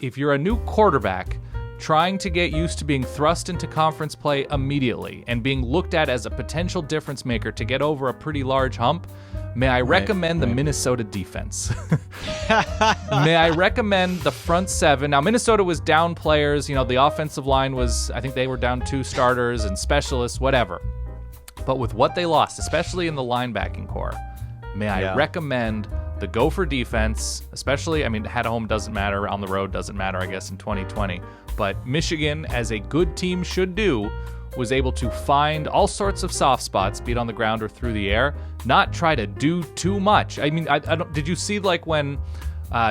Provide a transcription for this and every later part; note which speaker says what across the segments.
Speaker 1: if you're a new quarterback trying to get used to being thrust into conference play immediately and being looked at as a potential difference maker to get over a pretty large hump, may I recommend the Minnesota defense. May I recommend the front seven. Now, Minnesota was down players. The offensive line was, I think they were down 2 starters and specialists, whatever. But with what they lost, especially in the linebacking core, may I recommend the Gopher defense, especially, at home doesn't matter, on the road doesn't matter, I guess, in 2020. But Michigan, as a good team should do, was able to find all sorts of soft spots, be it on the ground or through the air, not try to do too much. I don't, did you see when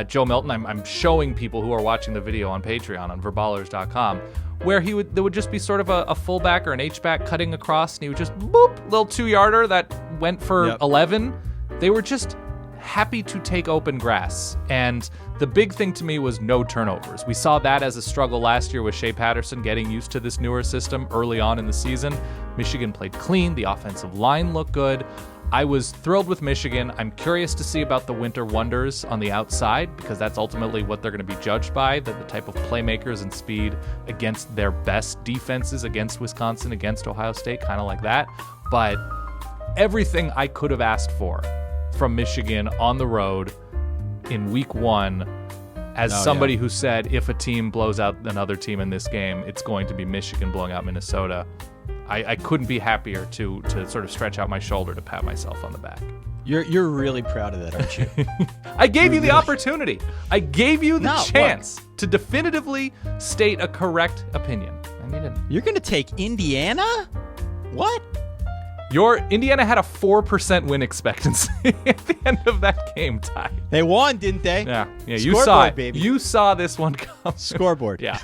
Speaker 1: Joe Milton, I'm showing people who are watching the video on Patreon, on verballers.com, where there would just be sort of a fullback or an H-back cutting across, and he would just, boop, little 2-yarder that went for 11. They were just happy to take open grass. And the big thing to me was no turnovers. We saw that as a struggle last year with Shea Patterson getting used to this newer system early on in the season. Michigan played clean. The offensive line looked good. I was thrilled with Michigan. I'm curious to see about the winter wonders on the outside, because that's ultimately what they're going to be judged by, the type of playmakers and speed against their best defenses, against Wisconsin, against Ohio State, kind of like that. But everything I could have asked for from Michigan on the road in week 1, as somebody who said if a team blows out another team in this game, it's going to be Michigan blowing out Minnesota. I couldn't be happier to sort of stretch out my shoulder to pat myself on the back.
Speaker 2: You're really proud of that, aren't you?
Speaker 1: I gave you the opportunity. I gave you the chance to definitively state a correct opinion. And you didn't.
Speaker 2: You're going to take Indiana? What?
Speaker 1: Indiana had a 4% win expectancy at the end of that game, Ty.
Speaker 2: They won, didn't they?
Speaker 1: Yeah. You
Speaker 2: Scoreboard,
Speaker 1: saw it.
Speaker 2: Baby.
Speaker 1: You saw this one come.
Speaker 2: Scoreboard.
Speaker 1: Yeah.